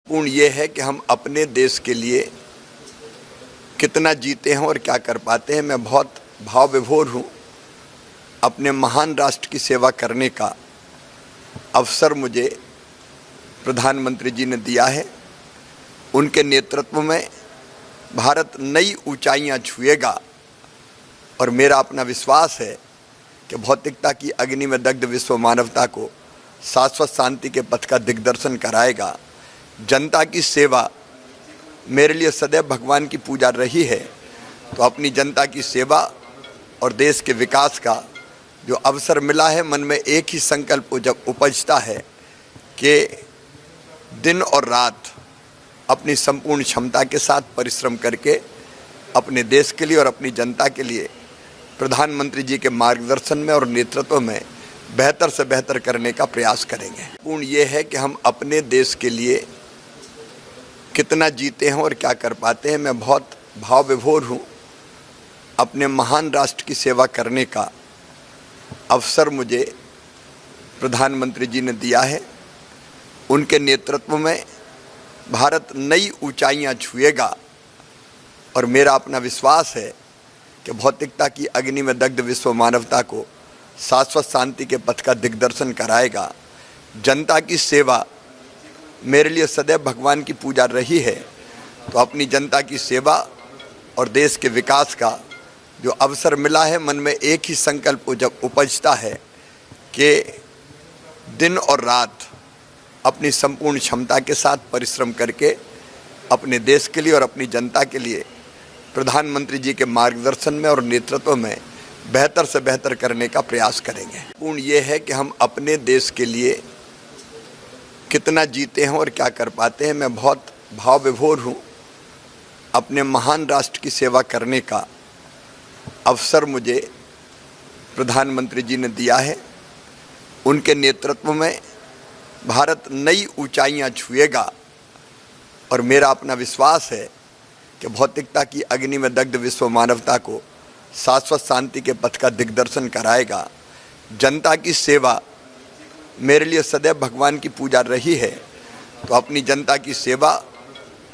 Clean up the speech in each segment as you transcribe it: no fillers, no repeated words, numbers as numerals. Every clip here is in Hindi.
पूर्ण ये है कि हम अपने देश के लिए कितना जीते हैं और क्या कर पाते हैं। मैं बहुत भाव विभोर हूँ। अपने महान राष्ट्र की सेवा करने का अवसर मुझे प्रधानमंत्री जी ने दिया है। उनके नेतृत्व में भारत नई ऊंचाइयां छुएगा और मेरा अपना विश्वास है कि भौतिकता की अग्नि में दग्ध विश्व मानवता को शाश्वत शांति के पथ का दिग्दर्शन कराएगा। जनता की सेवा मेरे लिए सदैव भगवान की पूजा रही है, तो अपनी जनता की सेवा और देश के विकास का जो अवसर मिला है, मन में एक ही संकल्प जब उपजता है कि दिन और रात अपनी संपूर्ण क्षमता के साथ परिश्रम करके अपने देश के लिए और अपनी जनता के लिए प्रधानमंत्री जी के मार्गदर्शन में और नेतृत्व में बेहतर से बेहतर करने का प्रयास करेंगे। पूर्ण ये है कि हम अपने देश के लिए कितना जीते हैं और क्या कर पाते हैं। मैं बहुत भाव विभोर हूँ। अपने महान राष्ट्र की सेवा करने का अवसर मुझे प्रधानमंत्री जी ने दिया है। उनके नेतृत्व में भारत नई ऊंचाइयां छुएगा और मेरा अपना विश्वास है कि भौतिकता की अग्नि में दग्ध विश्व मानवता को शाश्वत शांति के पथ का दिग्दर्शन कराएगा। जनता की सेवा मेरे लिए सदैव भगवान की पूजा रही है, तो अपनी जनता की सेवा और देश के विकास का जो अवसर मिला है, मन में एक ही संकल्प जब उपजता है कि दिन और रात अपनी संपूर्ण क्षमता के साथ परिश्रम करके अपने देश के लिए और अपनी जनता के लिए प्रधानमंत्री जी के मार्गदर्शन में और नेतृत्व में बेहतर से बेहतर करने का प्रयास करेंगे। पूर्ण ये है कि हम अपने देश के लिए कितना जीते हैं और क्या कर पाते हैं। मैं बहुत भाव विभोर हूँ। अपने महान राष्ट्र की सेवा करने का अवसर मुझे प्रधानमंत्री जी ने दिया है। उनके नेतृत्व में भारत नई ऊंचाइयां छुएगा और मेरा अपना विश्वास है कि भौतिकता की अग्नि में दग्ध विश्व मानवता को शाश्वत शांति के पथ का दिग्दर्शन कराएगा। जनता की सेवा मेरे लिए सदैव भगवान की पूजा रही है, तो अपनी जनता की सेवा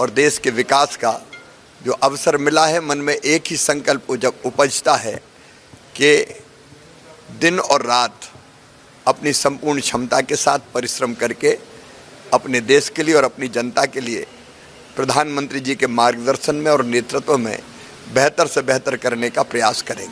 और देश के विकास का जो अवसर मिला है, मन में एक ही संकल्प जब उपजता है कि दिन और रात अपनी संपूर्ण क्षमता के साथ परिश्रम करके अपने देश के लिए और अपनी जनता के लिए प्रधानमंत्री जी के मार्गदर्शन में और नेतृत्व में बेहतर से बेहतर करने का प्रयास करेंगे।